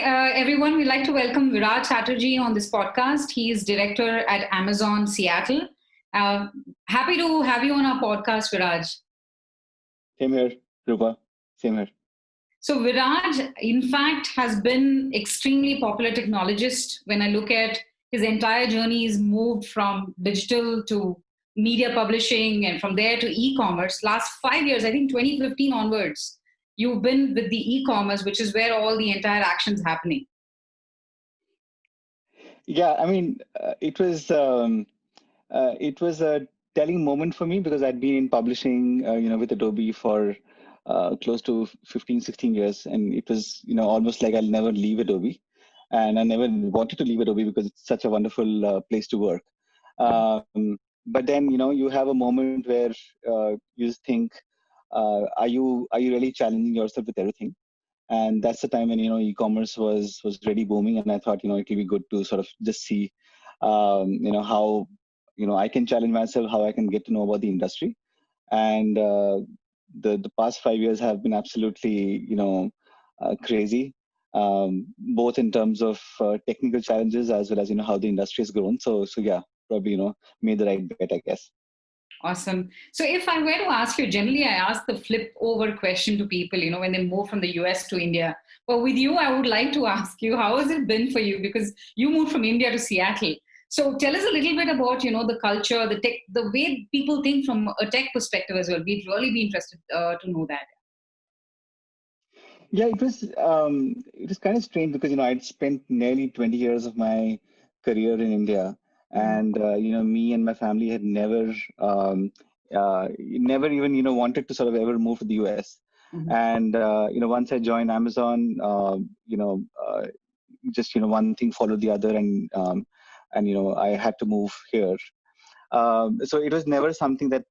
everyone. We'd like to welcome Viraj Chatterjee on this podcast. He is director at Amazon Seattle. Uh, Happy to have you on our podcast, Viraj. Same here, Rupa. Same here. So, Viraj, in fact, has been extremely popular technologist. When I look at his entire journey, he's moved from digital to media publishing and from there to e-commerce. Last 5 years, I think 2015 onwards, you've been with the e-commerce, which is where all the entire action's happening. Yeah, I mean, it was a telling moment for me because I'd been in publishing, with Adobe for close to 15, 16 years, and it was, almost like I'll never leave Adobe, and I never wanted to leave Adobe because it's such a wonderful place to work. But then, you have a moment where you just think, are you really challenging yourself with everything? And that's the time when e-commerce was really booming, and I thought it would be good to sort of just see how I can challenge myself, how I can get to know about the industry. And the past 5 years have been absolutely crazy, both in terms of technical challenges as well as how the industry has grown. So yeah, probably made the right bet, I guess. Awesome. So if I were to ask you, generally I ask the flip over question to people, when they move from the US to India. But with you, I would like to ask you, how has it been for you? Because you moved from India to Seattle. So tell us a little bit about, the culture, the tech, the way people think from a tech perspective as well. We'd really be interested to know that. Yeah, it was kind of strange because I'd spent nearly 20 years of my career in India, and me and my family had never even wanted to sort of ever move to the US. Mm-hmm. And once I joined Amazon, just one thing followed the other, and I had to move here. So it was never something that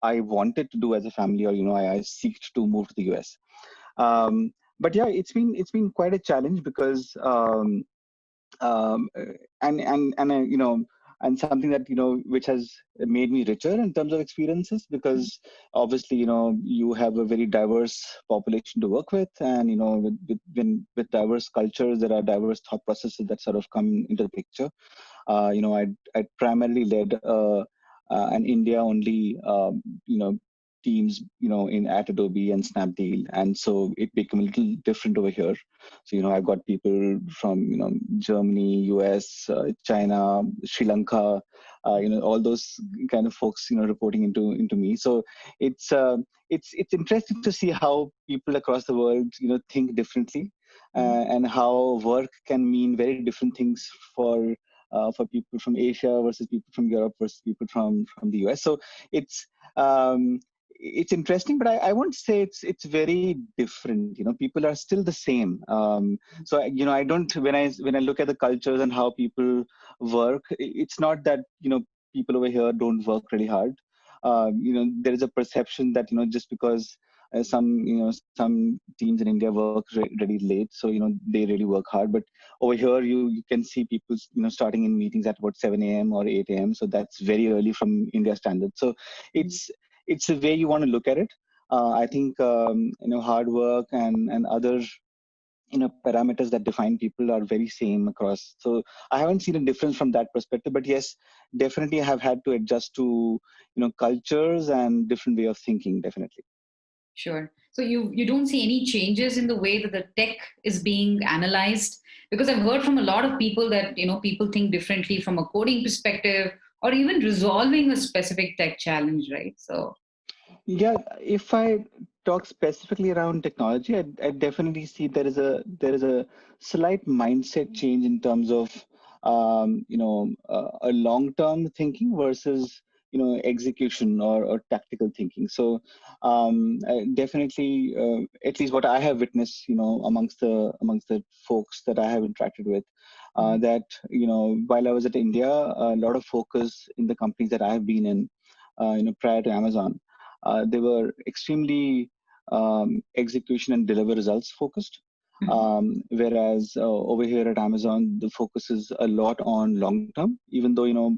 I wanted to do as a family, or I seeked to move to the US. But yeah, it's been quite a challenge because um, and something that which has made me richer in terms of experiences, because obviously you have a very diverse population to work with, and with diverse cultures there are diverse thought processes that sort of come into the picture. I primarily led an India only teams in at Adobe and Snapdeal, and so it became a little different over here. So I've got people from Germany, US, China, Sri Lanka, all those kind of folks reporting into me. So it's interesting to see how people across the world think differently, and how work can mean very different things for people from Asia versus people from Europe versus people from the US. So it's interesting, but I won't say it's very different. People are still the same. So I don't, when I look at the cultures and how people work, it's not that people over here don't work really hard. There is a perception that just because some teams in India work really late, so they really work hard. But over here, you can see people starting in meetings at about 7 a.m. or 8 a.m. So that's very early from India standards. So it's a way you want to look at it. I think hard work and other parameters that define people are very same across. So I haven't seen a difference from that perspective. But yes, definitely I have had to adjust to cultures and different way of thinking. Definitely. Sure. So you don't see any changes in the way that the tech is being analyzed? Because I've heard from a lot of people that people think differently from a coding perspective, or even resolving a specific tech challenge, right? So yeah, if I talk specifically around technology, I definitely see there is a slight mindset change in terms of a long-term thinking versus execution or tactical thinking. So definitely, at least what I have witnessed, amongst the folks that I have interacted with, that while I was at India, a lot of focus in the companies that I have been in, prior to Amazon, they were extremely execution and deliver results focused. Whereas over here at Amazon, the focus is a lot on long term, even though,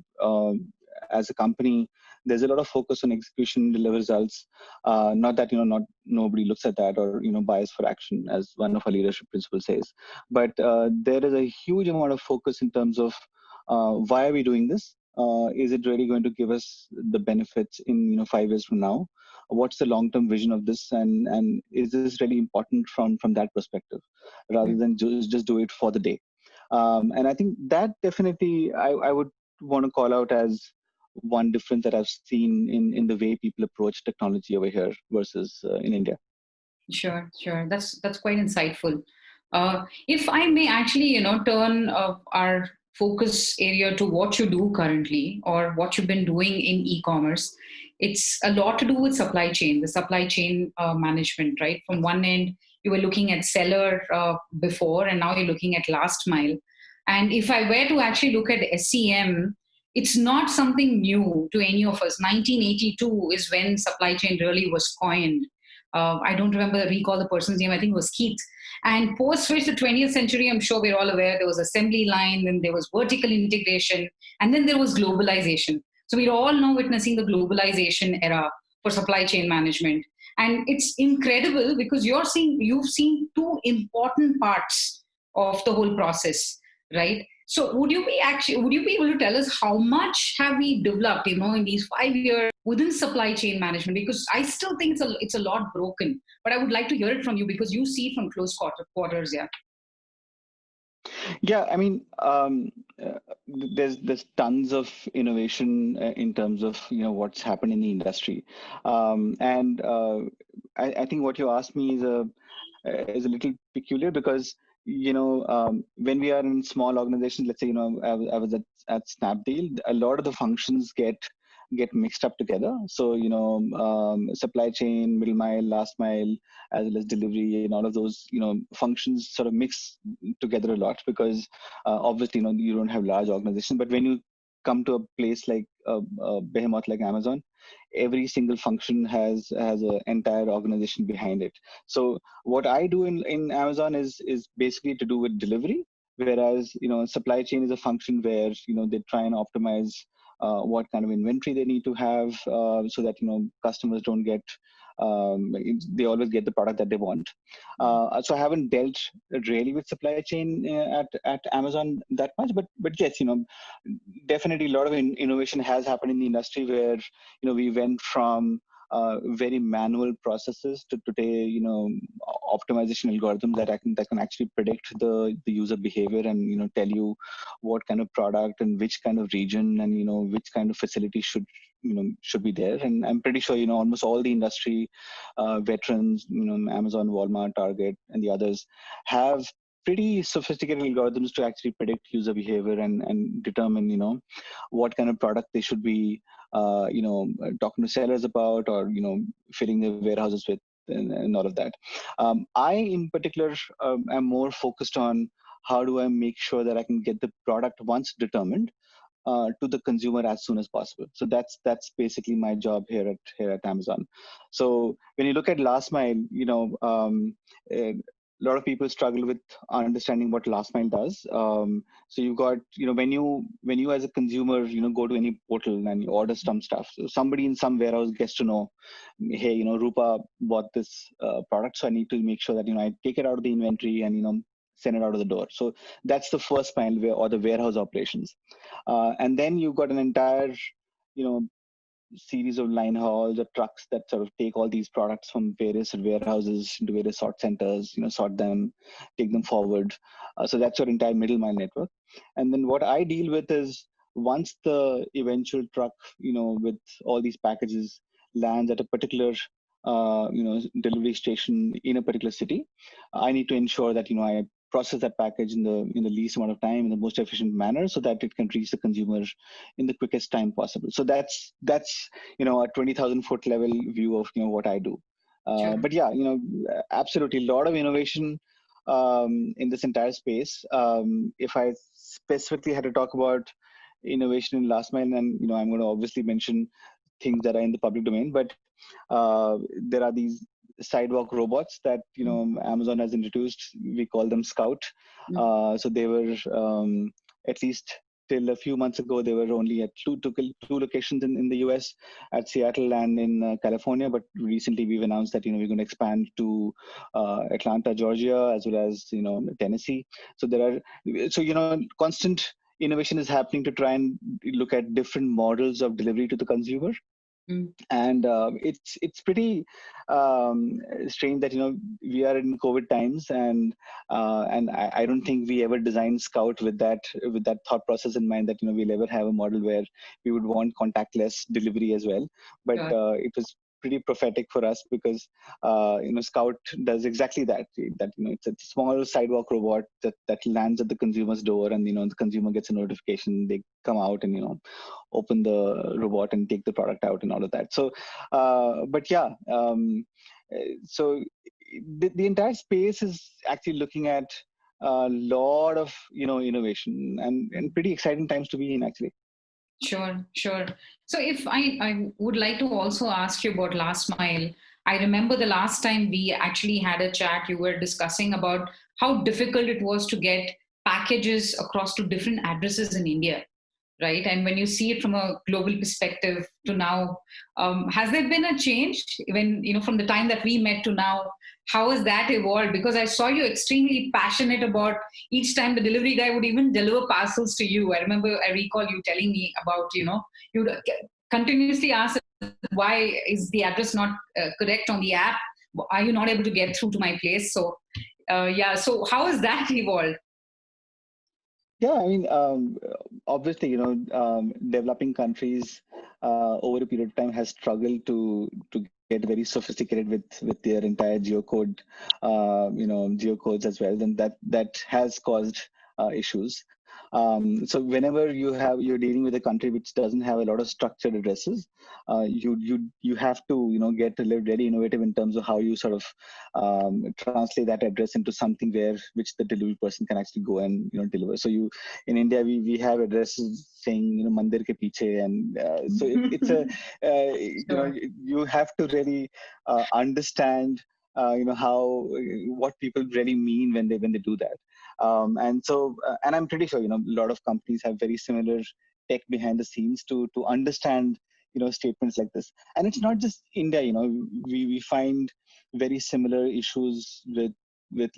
as a company, there's a lot of focus on execution, deliver results. Not that not nobody looks at that or bias for action, as one of our leadership principles says, but there is a huge amount of focus in terms of why are we doing this? Is it really going to give us the benefits in 5 years from now? What's the long-term vision of this, and is this really important from that perspective, rather than just do it for the day? And I think that definitely I would want to call out as one difference that I've seen in the way people approach technology over here versus in India. Sure, sure. That's quite insightful. If I may actually, turn our focus area to what you do currently or what you've been doing in e-commerce, it's a lot to do with supply chain, the supply chain management, right? From one end, you were looking at seller before, and now you're looking at last mile. And if I were to actually look at SCM, it's not something new to any of us. 1982 is when supply chain really was coined. I don't recall the person's name. I think it was Keith. And post which the 20th century, I'm sure we're all aware, there was assembly line, then there was vertical integration, and then there was globalization. So we're all now witnessing the globalization era for supply chain management. And it's incredible because you've seen two important parts of the whole process, right? So would you be able to tell us how much have we developed, in these 5 years within supply chain management? Because I still think it's a lot broken, but I would like to hear it from you because you see from close quarters. Yeah. Yeah, I mean, there's tons of innovation in terms of what's happened in the industry, and I think what you asked me is a little peculiar because when we are in small organizations, let's say I was at Snapdeal, a lot of the functions get mixed up together. So supply chain, middle mile, last mile, as well as delivery, and all of those functions sort of mix together a lot because obviously you don't have large organizations. But when you come to a place like a behemoth like Amazon, every single function has an entire organization behind it. So what I do in Amazon is basically to do with delivery, whereas supply chain is a function where they try and optimize what kind of inventory they need to have so that customers don't get they always get the product that they want. So I haven't dealt really with supply chain at Amazon that much, but yes, definitely a lot of innovation has happened in the industry where we went from very manual processes to today, optimization algorithms that can actually predict the user behavior and tell you what kind of product and which kind of region and which kind of facility should be there. And I'm pretty sure almost all the industry veterans, Amazon, Walmart, Target, and the others have pretty sophisticated algorithms to actually predict user behavior and determine what kind of product they should be talking to sellers about or filling their warehouses with and all of that. I in particular am more focused on how do I make sure that I can get the product once determined to the consumer as soon as possible. So that's basically my job here at Amazon. So when you look at last mile, a lot of people struggle with understanding what last mile does. So you've got when you as a consumer go to any portal and you order some stuff. So somebody in some warehouse gets to know, hey, Rupa bought this product, so I need to make sure that I take it out of the inventory and send it out of the door. So that's the first mile or the warehouse operations. And then you've got an entire, series of line hauls or trucks that sort of take all these products from various warehouses into various sort centers, sort them, take them forward. So that's your entire middle mile network. And then what I deal with is once the eventual truck, with all these packages lands at a particular delivery station in a particular city, I need to ensure that I process that package in the least amount of time in the most efficient manner so that it can reach the consumer in the quickest time possible. So that's a 20,000-foot level view of what I do. Sure. But yeah, absolutely a lot of innovation in this entire space. If I specifically had to talk about innovation in last mile, and I'm going to obviously mention things that are in the public domain, but there are these sidewalk robots that Amazon has introduced. We call them Scout. So they were at least till a few months ago, they were only at two locations in the US, at Seattle and in California. But recently, we've announced that we're going to expand to Atlanta, Georgia, as well as Tennessee. So constant innovation is happening to try and look at different models of delivery to the consumer. Mm. And it's pretty strange that we are in COVID times, and I don't think we ever designed Scout with that thought process in mind, that we'll ever have a model where we would want contactless delivery as well. But Sure. it was pretty prophetic for us, because Scout does exactly that. It's a small sidewalk robot that lands at the consumer's door, and the consumer gets a notification. They come out and open the robot and take the product out and all of that. So, but yeah, so the entire space is actually looking at a lot of innovation, and pretty exciting times to be in, actually. Sure, sure. So if I would like to also ask you about last mile. I remember the last time we actually had a chat, you were discussing about how difficult it was to get packages across to different addresses in India, right? And when you see it from a global perspective to now, has there been a change when, from the time that we met to now? How has that evolved? Because I saw you extremely passionate about each time the delivery guy would even deliver parcels to you. I recall you telling me about, you would continuously ask, why is the address not correct on the app? Are you not able to get through to my place? So, yeah. So how has that evolved? Yeah, I mean, obviously, developing countries over a period of time has struggled to get very sophisticated with their entire geocode, geocodes as well. Then that has caused issues. So whenever you're dealing with a country which doesn't have a lot of structured addresses, you have to get a little very innovative in terms of how you sort of translate that address into something which the delivery person can actually go and deliver. So in India, we have addresses saying mandir ke piche, and so it's a Sure. you have to really understand how what people really mean when they do that. And I'm pretty sure a lot of companies have very similar tech behind the scenes to understand statements like this. And it's not just India. We find very similar issues with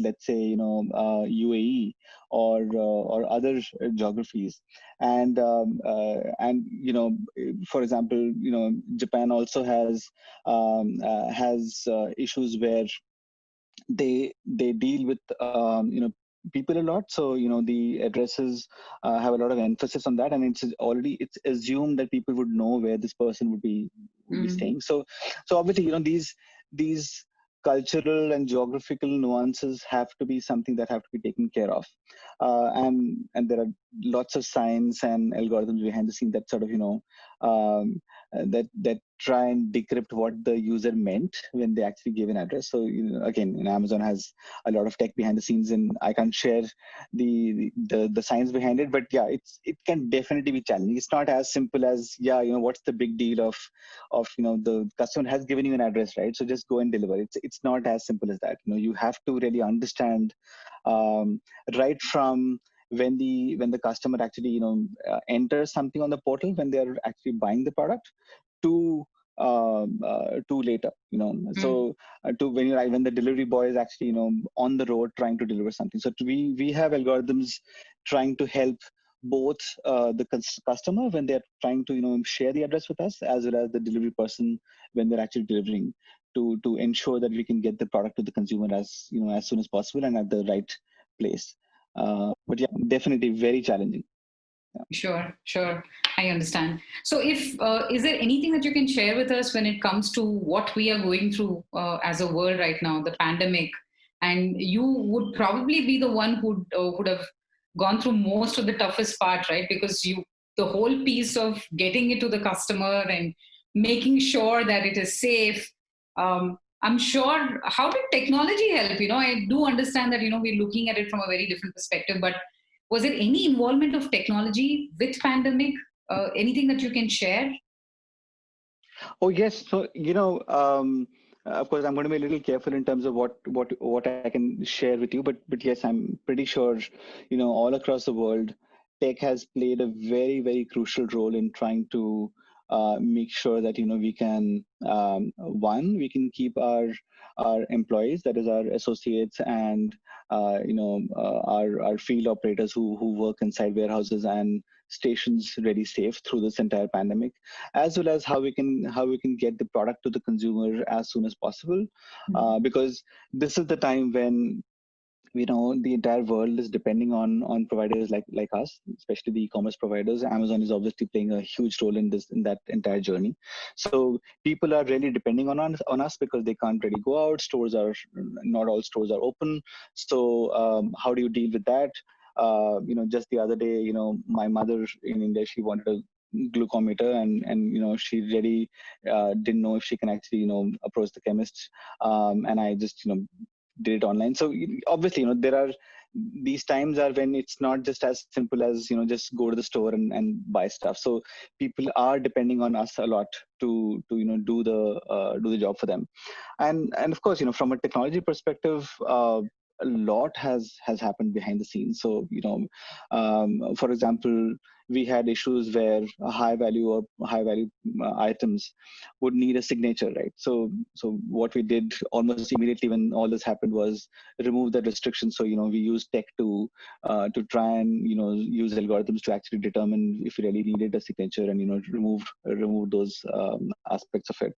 let's say UAE or other geographies. And for example, Japan also has issues where they deal with people a lot. So the addresses have a lot of emphasis on that, and it's assumed that people would know where this person would be Mhm. staying. So obviously these cultural and geographical nuances have to be something that have to be taken care of, and there are lots of science and algorithms behind the scene that sort of um, that try and decrypt what the user meant when they actually gave an address. So again, Amazon has a lot of tech behind the scenes, and I can't share the science behind it. But yeah, it can definitely be challenging. It's not as simple as what's the big deal of the customer has given you an address, right? So just go and deliver. It's not as simple as that. You have to really understand um, right from when the customer actually enters something on the portal, when they're actually buying the product, to to later, Mm. so to when the delivery boy is actually on the road trying to deliver something. So we have algorithms trying to help both the customer when they're trying to share the address with us, as well as the delivery person when they're actually delivering, to ensure that we can get the product to the consumer as soon as possible and at the right place. But yeah, definitely very challenging. Yeah. Sure, sure. I understand. So, if is there anything that you can share with us when it comes to what we are going through as a world right now, the pandemic? And you would probably be the one who would have gone through most of the toughest part, right? Because the whole piece of getting it to the customer and making sure that it is safe. I'm sure. How did technology help? I do understand that we're looking at it from a very different perspective, but was there any involvement of technology with pandemic? Anything that you can share? Oh yes. So of course, I'm going to be a little careful in terms of what I can share with you. But yes, I'm pretty sure all across the world, tech has played a very, very crucial role in trying to make sure that we can we can keep our employees, that is our associates, and our field operators who work inside warehouses and stations really safe through this entire pandemic, as well as how we can get the product to the consumer as soon as possible, because this is the time when the entire world is depending on providers like us, especially the e-commerce providers. Amazon is obviously playing a huge role in that entire journey. So people are really depending on us because they can't really go out. Stores are Not all stores are open. So how do you deal with that? Just the other day, my mother in India, she wanted a glucometer, and she really didn't know if she can actually approach the chemist, and I just did it online. So obviously, there are these times are when it's not just as simple as just go to the store and buy stuff. So people are depending on us a lot to do the job for them. And of course, from a technology perspective, a lot has happened behind the scenes. So for example, we had issues where high value items would need a signature, right? So what we did almost immediately when all this happened was remove that restriction. So we used tech to try and use algorithms to actually determine if you really needed a signature, and remove those aspects of it.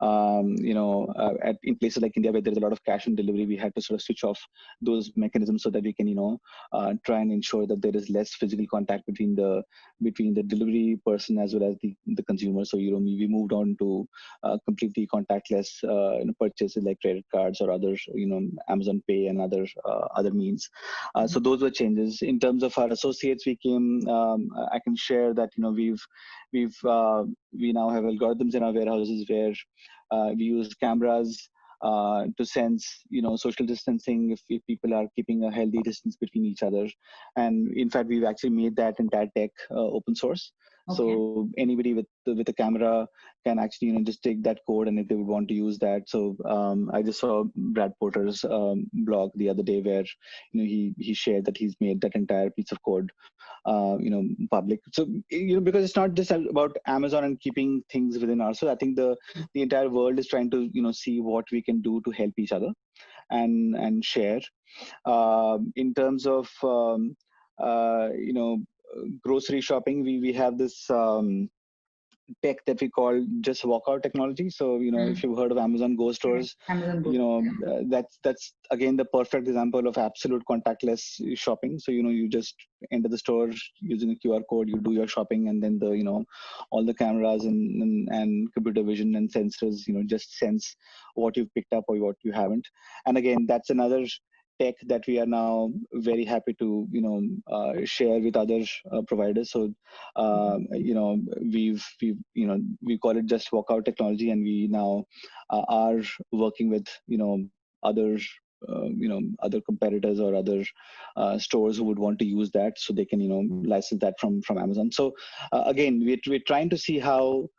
In places like India where there's a lot of cash on delivery, we had to sort of switch off those mechanisms so that we can try and ensure that there is less physical contact between the delivery person as well as the consumer. So we moved on to completely contactless purchases like credit cards or other Amazon Pay and other means. So those were changes. In terms of our associates, I can share that we now have algorithms in our warehouses where we use cameras to sense social distancing, if people are keeping a healthy distance between each other. And in fact, we've actually made that entire tech open source. Okay. So anybody with a camera can actually just take that code, and if they would want to use that. So I just saw Brad Porter's blog the other day where he shared that he's made that entire piece of code public. So because it's not just about Amazon and keeping things within ourselves. I think the entire world is trying to see what we can do to help each other and share. In terms of grocery shopping, we have this tech that we call just walkout technology. So if you've heard of Amazon Go stores, Amazon Go. That's again the perfect example of absolute contactless shopping. So you just enter the store using a QR code, you do your shopping, and then all the cameras and computer vision and sensors just sense what you've picked up or what you haven't. And again, that's another tech that we are now very happy to share with other providers. So we call it just walkout technology, and we now are working with other other competitors or other stores who would want to use that, so they can license that from Amazon. So again, we're trying to see how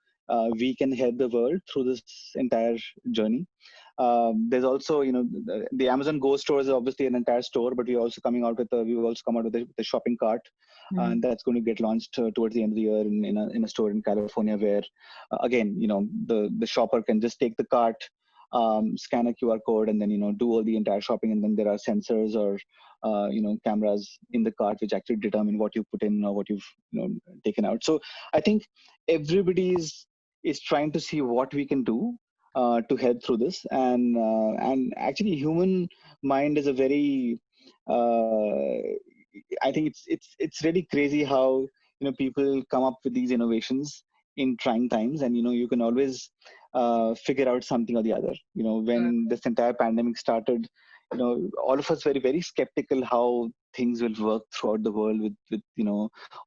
we can help the world through this entire journey. There's also, the Amazon Go store is obviously an entire store, but we've also come out with the shopping cart, and that's going to get launched towards the end of the year in a store in California, where again, the shopper can just take the cart, scan a QR code, and then do all the entire shopping, and then there are sensors or cameras in the cart which actually determine what you put in or what you've taken out. So I think everybody is trying to see what we can do to help through this, and actually human mind is a very I think it's really crazy how people come up with these innovations in trying times, and you can always figure out something or the other. When this entire pandemic started, all of us were very skeptical how things will work throughout the world with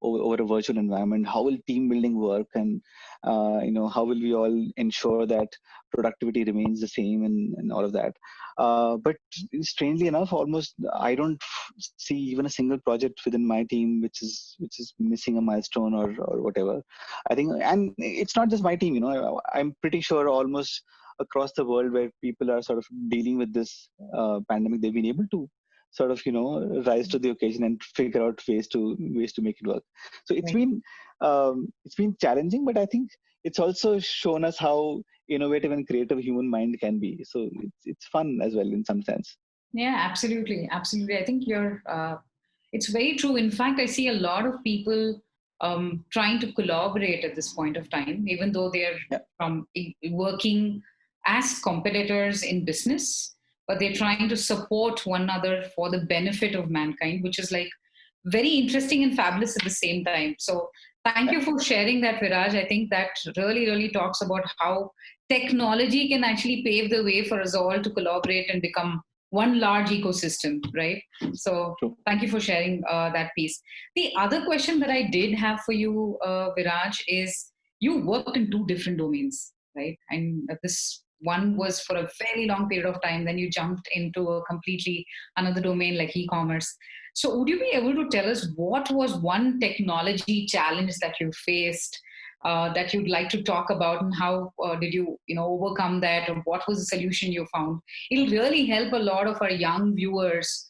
over a virtual environment. How will team building work, and how will we all ensure that productivity remains the same, and all of that. But strangely enough, almost I don't see even a single project within my team which is missing a milestone or whatever. I think, and it's not just my team. I'm pretty sure almost across the world where people are sort of dealing with this pandemic, they've been able to sort of rise to the occasion and figure out ways to make it work. So Right. it's been challenging, but I think it's also shown us how innovative and creative human mind can be. So it's fun as well in some sense. Yeah, absolutely. Absolutely. I think it's very true. In fact, I see a lot of people trying to collaborate at this point of time, even though they're Yeah. working as competitors in business, but they're trying to support one another for the benefit of mankind, which is like very interesting and fabulous at the same time. So thank you for sharing that, Viraj. I think that really, really talks about how technology can actually pave the way for us all to collaborate and become one large ecosystem, right? So True. thank you for sharing that piece. The other question that I did have for you, Viraj, is you worked in two different domains, right? And this one was for a very long period of time, then you jumped into a completely another domain like e-commerce. So would you be able to tell us what was one technology challenge that you faced, that you'd like to talk about, and how did you overcome that, or what was the solution you found? It'll really help a lot of our young viewers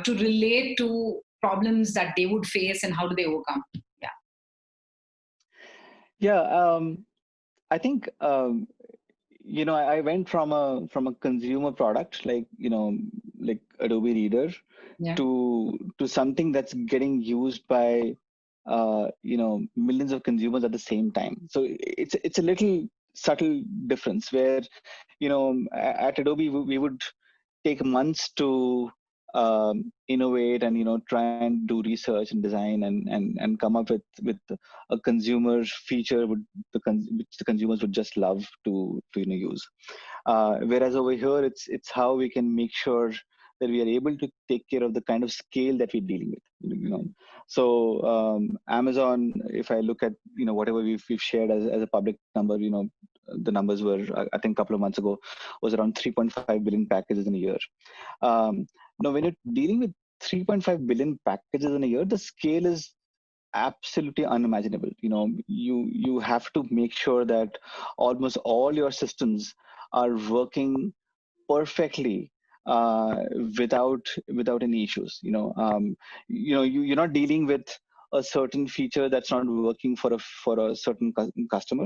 to relate to problems that they would face and how do they overcome. Yeah. Yeah. I think I went from a consumer product like Adobe Reader Yeah. to something that's getting used by millions of consumers at the same time. So it's a little subtle difference where at Adobe we would take months to innovate and try and do research and design and come up with a consumer feature which the consumers would just love to use. Whereas over here, it's how we can make sure that we are able to take care of the kind of scale that we're dealing with. So Amazon, if I look at whatever we've shared as a public number, the numbers were I think a couple of months ago was around 3.5 billion packages in a year. Now, when you're dealing with 3.5 billion packages in a year, the scale is absolutely unimaginable. You have to make sure that almost all your systems are working perfectly without any issues. You're not dealing with a certain feature that's not working for a certain customer,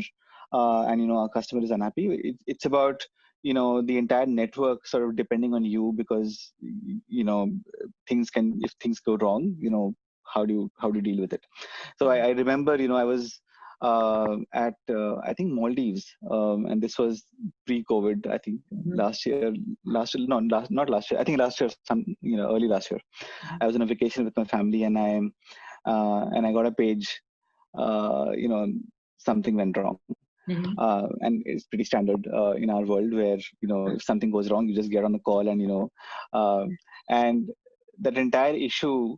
and our customer is unhappy. It's about the entire network sort of depending on you, because if things go wrong, how do you deal with it. So I remember I was at I think Maldives, and this was pre-COVID. I think Mhm. not last year. I think last year, early last year. I was on a vacation with my family, and I got a page. Something went wrong, Mhm. and it's pretty standard in our world where if something goes wrong, you just get on the call uh, and that entire issue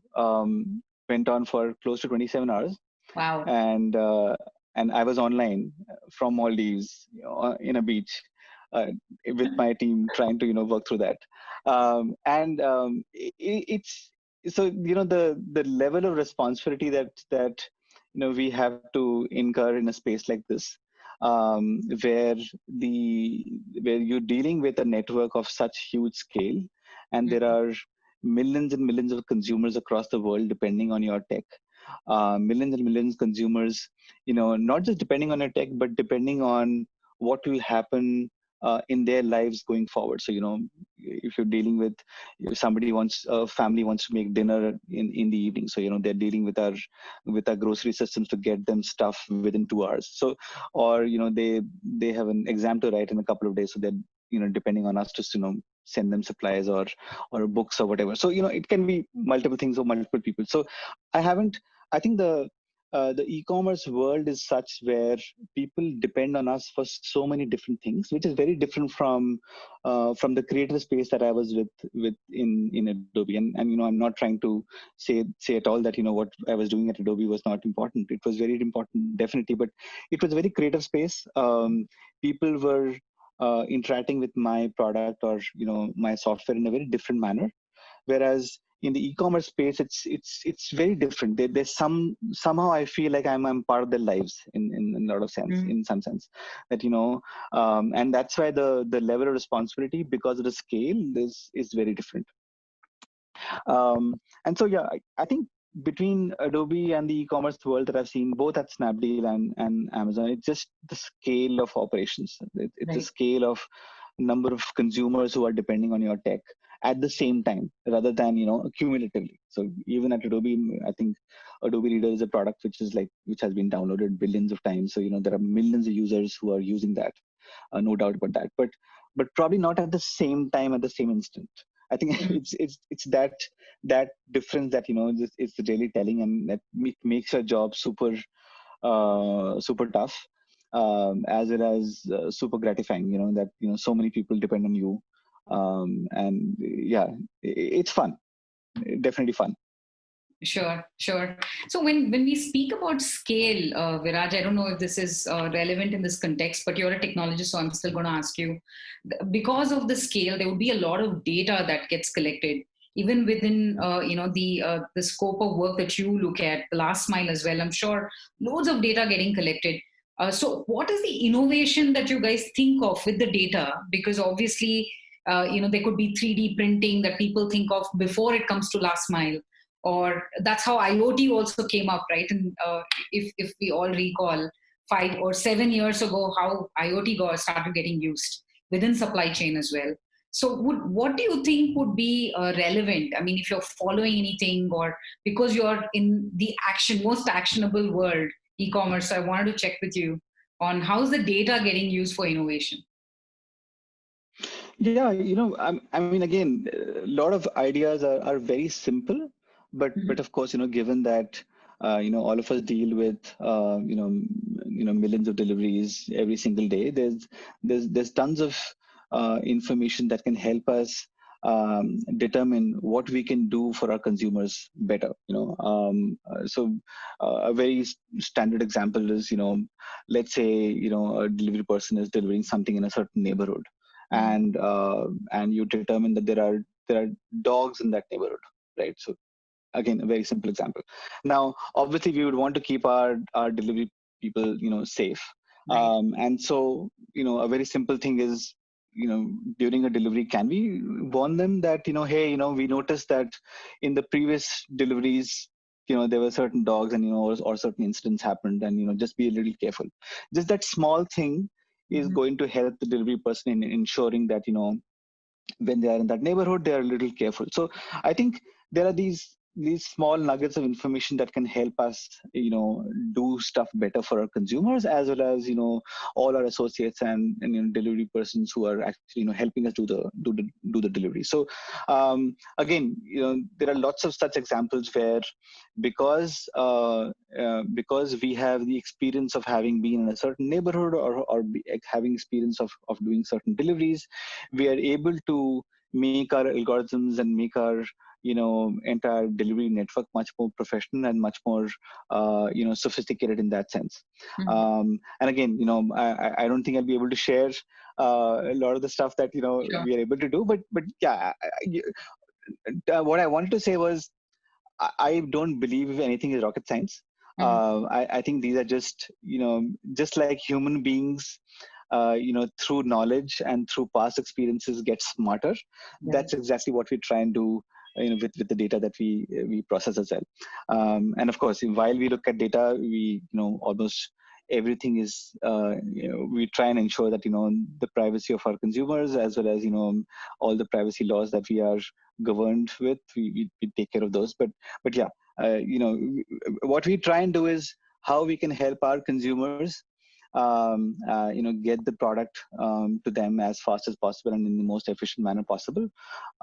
went on for close to 27 hours, Wow. and uh, and I was online from Maldives, in a beach, uh, with my team trying to work through that, and it's so the level of responsibility that we have to incur in a space like this, where where you're dealing with a network of such huge scale, and there Mhm. are millions and millions of consumers across the world depending on your tech, millions and millions consumers, not just depending on your tech, but depending on what will happen in their lives going forward. So, if you're dealing with, if a family wants to make dinner in the evening, so, they're dealing with our grocery systems to get them stuff within 2 hours. So, or, they have an exam to write in a couple of days. So they're, depending on us to, send them supplies or books or whatever. So, it can be multiple things or multiple people. So I haven't, I think the e-commerce world is such where people depend on us for so many different things, which is very different from the creative space that I was with in Adobe. And I'm not trying to say at all that what I was doing at Adobe was not important. It was very important, definitely, but it was a very creative space. People were interacting with my product or my software in a very different manner, whereas in the e-commerce space it's very different. There's somehow I feel like I'm part of their lives in a lot of sense, Mhm. in some sense, that and that's why the level of responsibility, because of the scale, is very different. And so, yeah, I think between Adobe and the e-commerce world that I've seen, both at Snapdeal and Amazon, it's just the scale of operations. It's the Right. scale of number of consumers who are depending on your tech at the same time, rather than cumulatively. So even at Adobe, I think Adobe Reader is a product which has been downloaded billions of times. So there are millions of users who are using that, no doubt about that. But probably not at the same time, at the same instant. I think Mm. it's that difference that it's really telling, and that makes your job super tough, as well as super gratifying. That so many people depend on you, and yeah, it's fun, definitely fun. Sure, sure. So when we speak about scale, Viraj, I don't know if this is relevant in this context, but you're a technologist, so I'm still going to ask you. Because of the scale, there would be a lot of data that gets collected, even within the scope of work that you look at, the last mile as well. I'm sure loads of data getting collected. So what is the innovation that you guys think of with the data? Because obviously, there could be 3D printing that people think of before it comes to last mile, or that's how IoT also came up, right? And if we all recall 5 or 7 years ago, how IoT started getting used within supply chain as well. So what do you think would be relevant? I mean, if you're following anything, or because you're in the most actionable world, e-commerce, I wanted to check with you on how's the data getting used for innovation. Yeah, I mean, again, a lot of ideas are very simple, but Mhm. of course, given that all of us deal with millions of deliveries every single day, there's tons of information that can help us determine what we can do for our consumers better. A very standard example is, let's say a delivery person is delivering something in a certain neighborhood, Mhm. and you determine that there are dogs in that neighborhood, right? So again, a very simple example. Now obviously we would want to keep our delivery people safe, Right. and so a very simple thing is, during a delivery, can we warn them that hey, we noticed that in the previous deliveries there were certain dogs, and or certain incidents happened, and just be a little careful. Just that small thing is Mhm. going to help the delivery person in ensuring that when they are in that neighborhood, they are a little careful. So I think there are these small nuggets of information that can help us do stuff better for our consumers, as well as all our associates and delivery persons who are actually helping us do the delivery. So again, there are lots of such examples where, because we have the experience of having been in a certain neighborhood, or having experience of doing certain deliveries, we are able to make our algorithms and make our entire delivery network much more professional and much more sophisticated in that sense. Mhm. And again, I don't think I'll be able to share a lot of the stuff that Sure. we are able to do, but yeah, what I wanted to say was, I don't believe anything is rocket science. Mhm. I think these are just like human beings, through knowledge and through past experiences get smarter. Right. That's exactly what we try and do, with the data that we process as well. And of course, while we look at data, we almost everything is, we try and ensure that the privacy of our consumers, as well as all the privacy laws that we are governed with, we take care of those. But yeah, what we try and do is how we can help our consumers get the product to them as fast as possible and in the most efficient manner possible,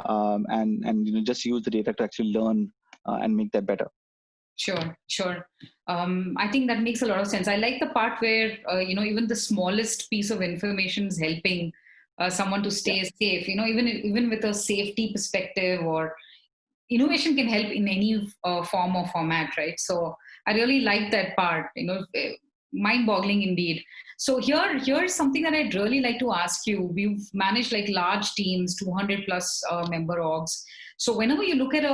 and just use the data to actually learn and make that better. Sure, sure. I think that makes a lot of sense. I like the part where even the smallest piece of information is helping someone to Yeah. stay safe. Even with a safety perspective, or innovation can help in any form or format, right? So I really like that part. Mind-boggling indeed. So here's something that I'd really like to ask you. We've managed like large teams, 200 plus member orgs. So whenever you look at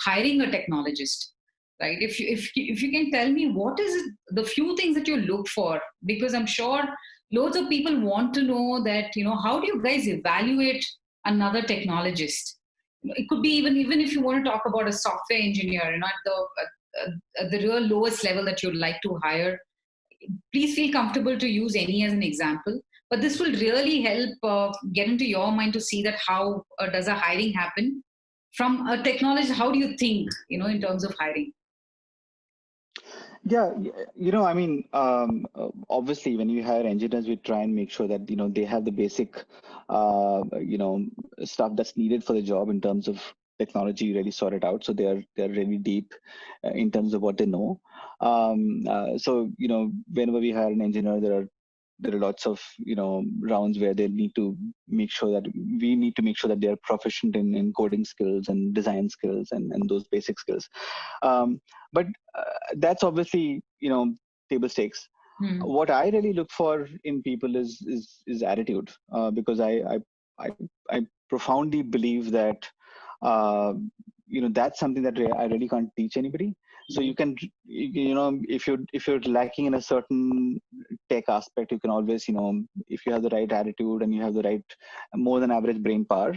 hiring a technologist, right? If you can tell me what is it, the few things that you look for, because I'm sure loads of people want to know that how do you guys evaluate another technologist? it could be even if you want to talk about a software engineer, at the real lowest level that you'd like to hire, please feel comfortable to use any as an example. But this will really help get into your mind to see that how does a hiring happen from a technology. How do you think, in terms of hiring? Yeah, I mean, obviously, when you hire engineers, we try and make sure that they have the basic, stuff that's needed for the job in terms of technology really sorted out. So they're really deep in terms of what they know. So whenever we hire an engineer, there are lots of rounds where they need to make sure that we need to make sure that they are proficient in coding skills and design skills and those basic skills. But that's obviously table stakes. Hmm. What I really look for in people is attitude, because I I profoundly believe that uh, that's something that I really can't teach anybody. So you can, if you're lacking in a certain tech aspect, you can always, if you have the right attitude and you have the right more than average brain power,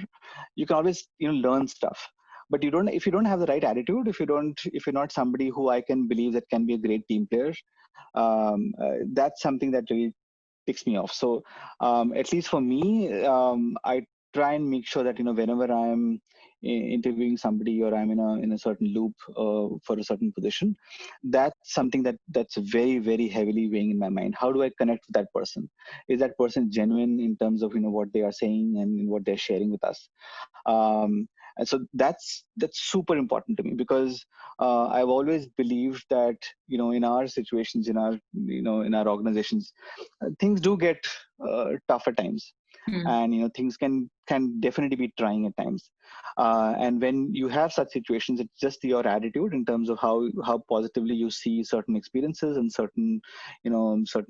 you can always learn stuff. But if you don't have the right attitude, if you're not somebody who I can believe that can be a great team player, that's something that really ticks me off. So at least for me, I try and make sure that whenever I'm interviewing somebody or I'm in a certain loop for a certain position, that's something that's very very heavily weighing in my mind. How do I connect with that person? Is that person genuine in terms of what they are saying and what they're sharing with us? And so that's super important to me, because I've always believed that in our situations, in our organizations, things do get tough at times, Hmm. and things can definitely be trying at times. And when you have such situations, it's just your attitude in terms of how positively you see certain experiences and certain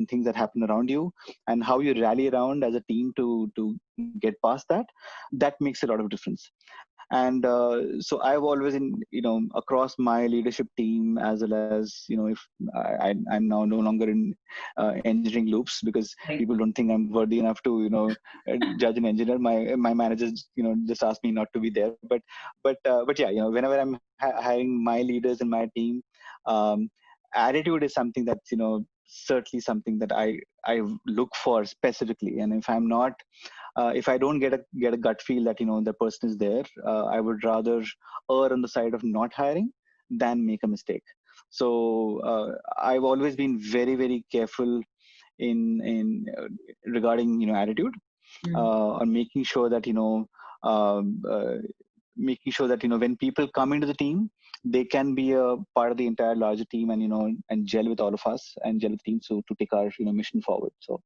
things that happen around you, and how you rally around as a team to get past that makes a lot of difference. And so I've always across my leadership team, as well as if I'm now no longer in engineering loops, because Right. people don't think I'm worthy enough to judge an engineer. My managers just ask me not to be there. But yeah, whenever I'm hiring my leaders in my team, um, attitude is something that's certainly something that I look for specifically. And if I don't get a gut feel that the person is there, I would rather err on the side of not hiring than make a mistake. So I've always been very very careful in regarding attitude, Hmm. on um, uh, making sure that when people come into the team, they can be a part of the entire larger team, and and gel with all of us and gel with the team, so to take our mission forward. So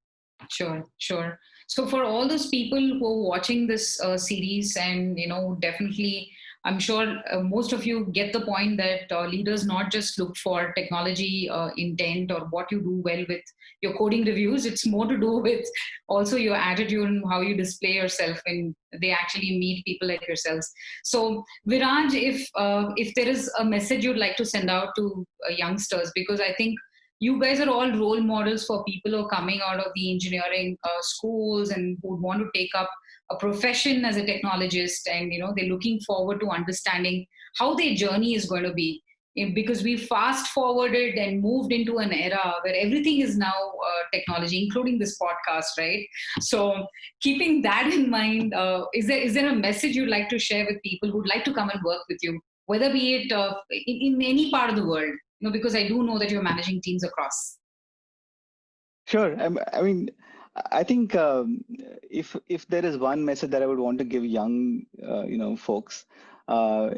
Sure, sure. So for all those people who are watching this series, and definitely, I'm sure most of you get the point that leaders not just look for technology intent or what you do well with your coding reviews. It's more to do with also your attitude and how you display yourself when they actually meet people like yourselves. So Viraj, if there is a message you'd like to send out to youngsters, because I think you guys are all role models for people who are coming out of the engineering schools and who want to take up a profession as a technologist, and they're looking forward to understanding how their journey is going to be. Because we fast forwarded and moved into an era where everything is now technology, including this podcast, right? So keeping that in mind, is there a message you'd like to share with people who'd like to come and work with you, whether be it in any part of the world? Because I do know that you're managing teams across. sure. I mean, I think if there is one message that I would want to give young, folks,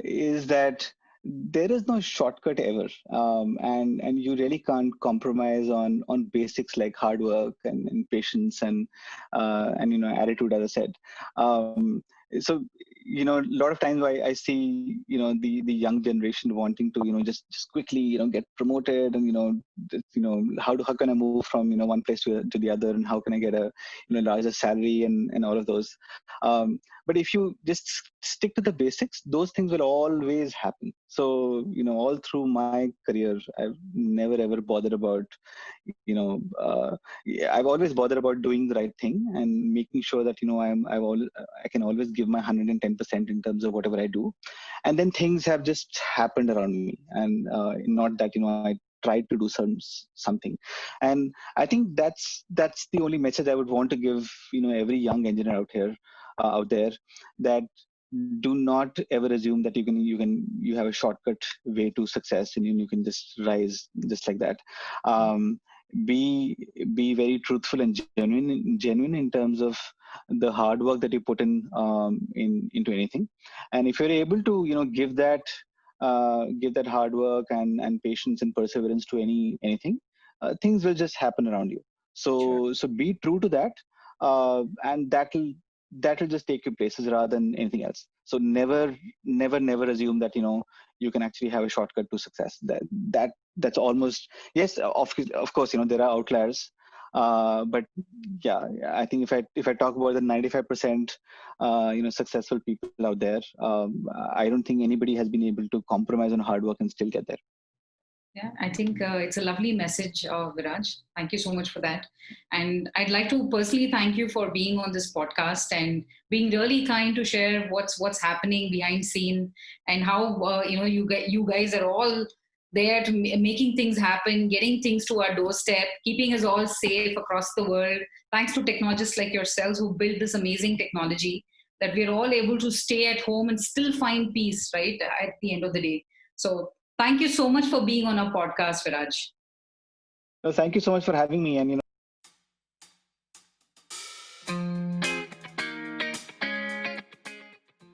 is that there is no shortcut ever, and you really can't compromise on basics like hard work and patience and attitude, as I said. So a lot of times I see the young generation wanting to just quickly get promoted, and how can I move from one place to the other, and how can I get a larger salary and all of those. But if you just stick to the basics, those things will always happen. So all through my career, I've never ever bothered about I've always bothered about doing the right thing and making sure that I can always give my 110% in terms of whatever I do. And then things have just happened around me, and not that I tried to do something. And I think that's the only message I would want to give every young engineer out there, that do not ever assume that you have a shortcut way to success, and you can just rise just like that. um, be be very truthful and genuine in terms of the hard work that you put into anything. And if you're able to give that hard work and patience and perseverance to anything, things will just happen around you. Sure. So be true to that, and that'll just take you places rather than anything else. So never assume that you can actually have a shortcut to success. That's almost, yes, of course, there are outliers, but yeah, I think if I talk about the 95% successful people out there, I don't think anybody has been able to compromise on hard work and still get there. Yeah, I think it's a lovely message, Viraj. Thank you so much for that. And I'd like to personally thank you for being on this podcast and being really kind to share what's happening behind scene, and how you guys are all there to making things happen, getting things to our doorstep, keeping us all safe across the world. Thanks to technologists like yourselves who built this amazing technology, that we're all able to stay at home and still find peace, right, at the end of the day. So thank you so much for being on our podcast, Viraj. Well, thank you so much for having me, and